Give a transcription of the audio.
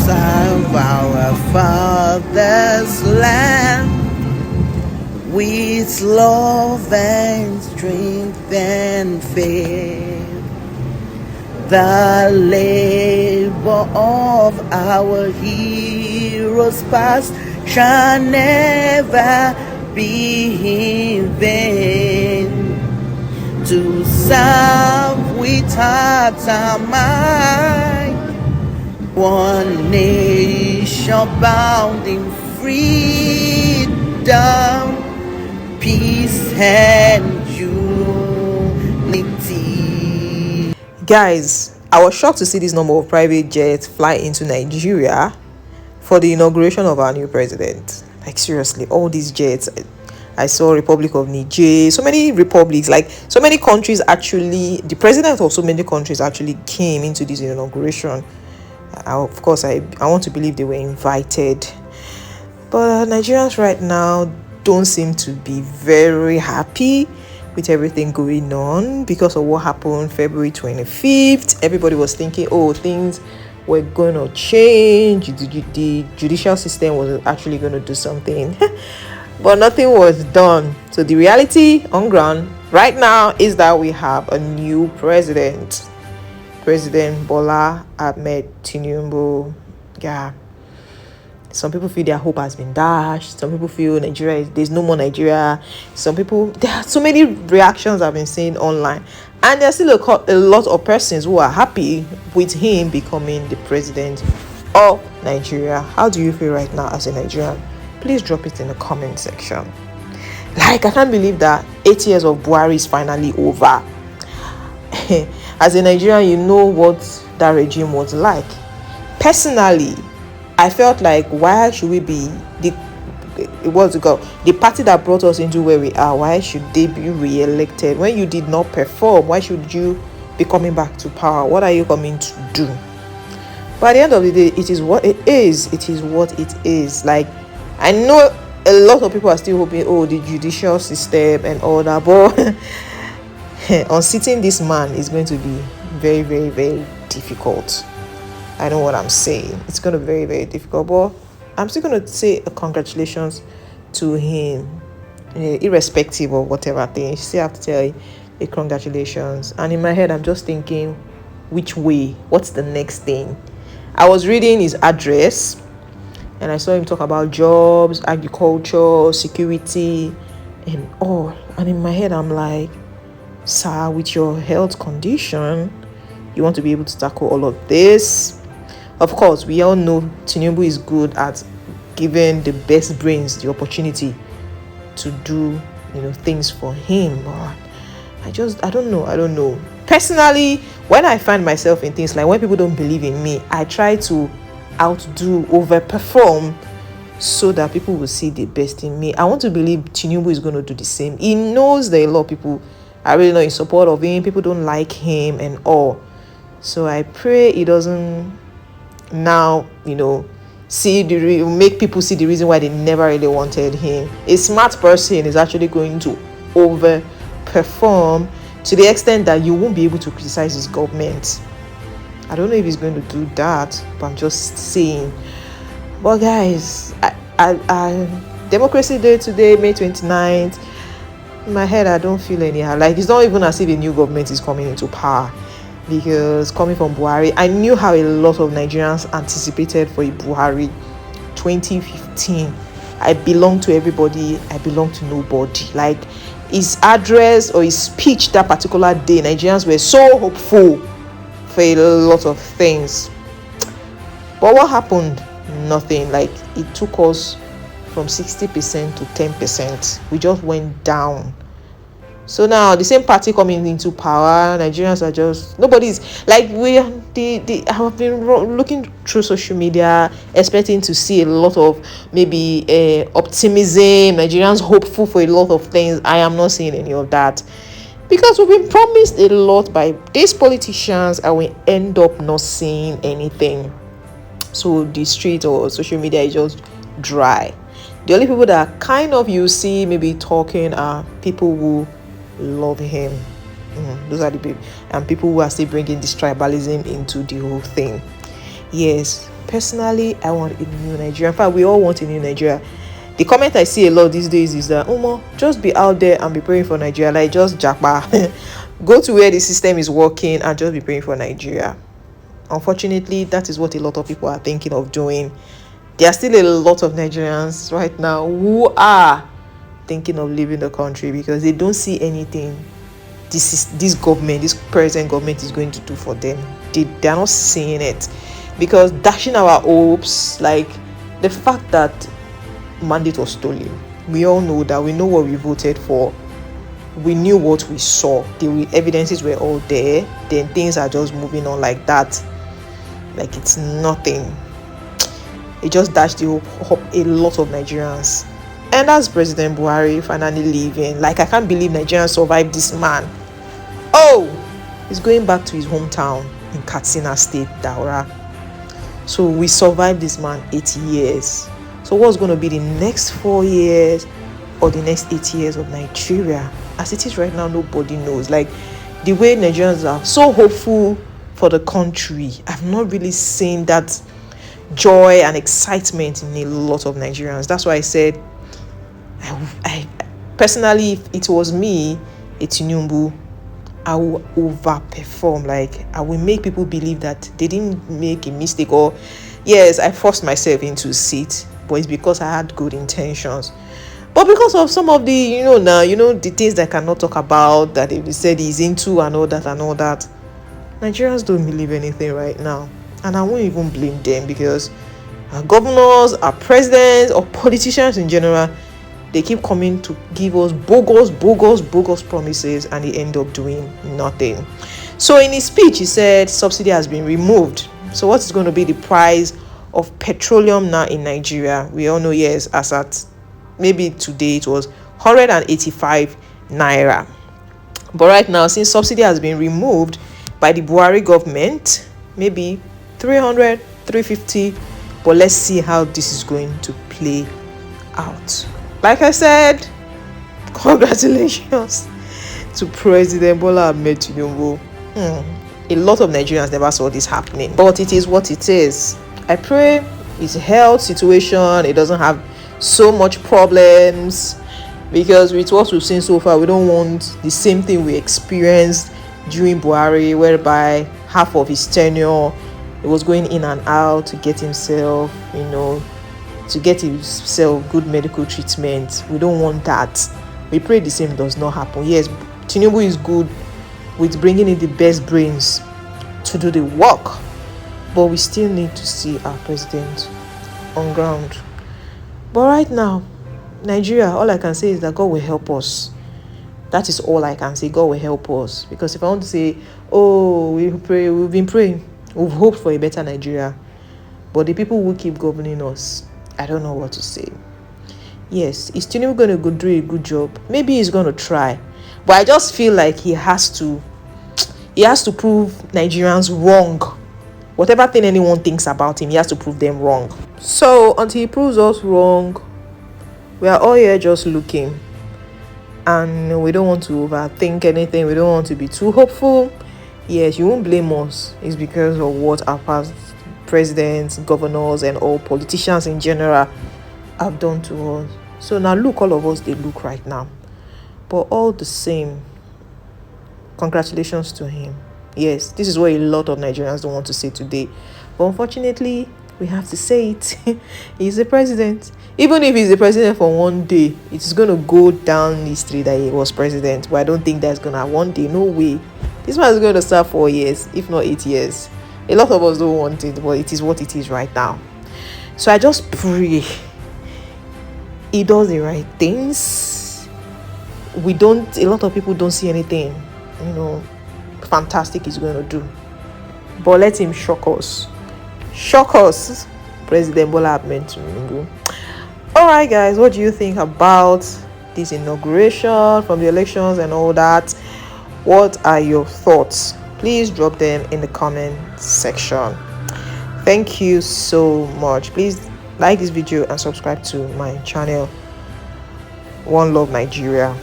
serve our Father's land with love and strength and faith. The labor of our heroes past shall never be in vain. To serve with heart and mind, one nation bound in freedom, peace and unity. Guys, I was shocked to see this number of private jets fly into Nigeria for the inauguration of our new president. Like, seriously, all these jets. I saw Republic of Niger, so many republics, like so many countries actually, the president of so many countries actually came into this inauguration. Of course, I want to believe they were invited. But Nigerians right now don't seem to be very happy with everything going on because of what happened February 25th. Everybody was thinking, oh, things were going to change. The judicial system was actually going to do something. But nothing was done. So the reality on ground right now is that we have a new president. President Bola Tinubu. Yeah. Some people feel their hope has been dashed. Some people feel there's no more Nigeria. Some people, there are so many reactions I've been seeing online. And there's still a lot of persons who are happy with him becoming the president of Nigeria. How do you feel right now as a Nigerian? Please drop it in the comment section. Like, I can't believe that 8 years of Buhari is finally over. As a Nigerian, you know what that regime was like. Personally, I felt like, why should we be the party that brought us into where we are? Why should they be re-elected? When you did not perform, why should you be coming back to power? What are you coming to do? But at the end of the day, it is what it is. It is what it is. Like, I know a lot of people are still hoping, oh, the judicial system and all that, but unseating this man is going to be very, very, very difficult. I know what I'm saying. It's going to be very, very difficult, but I'm still going to say a congratulations to him, irrespective of whatever thing. You still have to tell a congratulations. And in my head, I'm just thinking, which way? What's the next thing? I was reading his address, and I saw him talk about jobs, agriculture, security, and all. And in my head, I'm like, sir, with your health condition, you want to be able to tackle all of this? Of course, we all know Tinubu is good at giving the best brains the opportunity to do, things for him. But I don't know. Personally, when I find myself in things like when people don't believe in me, I try to overperform so that people will see the best in me. I want to believe Tinubu is going to do the same. He knows that a lot of people are really not in support of him. People don't like him and all. So I pray he doesn't now, make people see the reason why they never really wanted him. A smart person is actually going to overperform to the extent that you won't be able to criticize his government. I don't know if he's going to do that, but I'm just saying. But guys, I Democracy Day today, May 29th. In my head, I don't feel anyhow. Like, it's not even as if a new government is coming into power. Because coming from Buhari, I knew how a lot of Nigerians anticipated for a Buhari 2015. I belong to everybody, I belong to nobody. Like, his address or his speech that particular day, Nigerians were so hopeful for a lot of things. But what happened? Nothing. Like, it took us from 60% to 10%. We just went down. So now the same party coming into power, Nigerians are just, nobody's like, I have been looking through social media, expecting to see a lot of maybe optimism, Nigerians hopeful for a lot of things. I am not seeing any of that, because we've been promised a lot by these politicians and we end up not seeing anything. So the street or social media is just dry. The only people that kind of you see maybe talking are people who love him. Those are the people, and people who are still bringing this tribalism into the whole thing. Yes, Personally, I want a new Nigeria. In fact, we all want a new Nigeria. The comment I see a lot these days is that, just be out there and be praying for Nigeria. Like, just japa. Go to where the system is working and just be praying for Nigeria. Unfortunately, that is what a lot of people are thinking of doing. There are still a lot of Nigerians right now who are thinking of leaving the country because they don't see anything this government, this present government is going to do for them. They're not seeing it, because dashing our hopes, like the fact that mandate was stolen, we all know that. We know what we voted for, we knew what we saw, the evidences were all there. Then things are just moving on like that, like it's nothing. It just dashed the hope a lot of Nigerians. And as President Buhari finally leaving, like, I can't believe Nigerians survived this man. Oh, he's going back to his hometown in Katsina State, Daura. So we survived this man 8 years. So what's going to be the next 4 years or the next 8 years of Nigeria? As it is right now, nobody knows. Like, the way Nigerians are so hopeful for the country, I've not really seen that joy and excitement in a lot of Nigerians. That's why I said, I personally, if it was me, a Tinubu, I will overperform. Like, I will make people believe that they didn't make a mistake, or yes, I forced myself into a seat, but it's because I had good intentions. But because of some of the, the things that I cannot talk about, that they said he's into and all that, Nigerians don't believe anything right now. And I won't even blame them, because our governors, our presidents, or politicians in general, they keep coming to give us bogus promises, and they end up doing nothing. So in his speech, he said subsidy has been removed. So what is going to be the price of petroleum now in Nigeria? We all know, yes, as at maybe today it was 185 naira. But right now, since subsidy has been removed by the Buhari government, maybe 300, 350. But let's see how this is going to play out. Like I said, congratulations to President Bola Tinubu. A lot of Nigerians never saw this happening, but it is what it is. I pray his health situation, it doesn't have so much problems, because with what we've seen so far, we don't want the same thing we experienced during Buhari, whereby half of his tenure, he was going in and out to get himself, good medical treatment. We don't want that. We pray the same does not happen. Yes, Tinubu is good with bringing in the best brains to do the work, but we still need to see our president on ground. But right now, Nigeria, all I can say is that God will help us. That is all I can say. God will help us. Because if I want to say, we've been praying, we've hoped for a better Nigeria, but the people who keep governing us, I don't know what to say. Yes, is Tinubu going to do a good job? Maybe he's going to try, but I just feel like he has to prove Nigerians wrong. Whatever thing anyone thinks about him, he has to prove them wrong. So until he proves us wrong, we are all here just looking, and we don't want to overthink anything. We don't want to be too hopeful. Yes, you won't blame us. It's because of what our past presidents, governors, and all politicians in general have done to us. So now look, all of us, they look right now. But all the same, congratulations to him. Yes, this is what a lot of Nigerians don't want to say today, but unfortunately, we have to say it. He's the president. Even if he's the president for one day, it's going to go down history that he was president. But I don't think that's going to one day. No way. This man is going to serve 4 years, if not 8 years. A lot of us don't want it, but it is what it is right now. So I just pray he does the right things. A lot of people don't see anything, fantastic he's going to do. But let him shock us. President Bola Tinubu. Alright guys, what do you think about this inauguration from the elections and all that? What are your thoughts? Please drop them in the comment section. Thank you so much. Please like this video and subscribe to my channel. One Love Nigeria.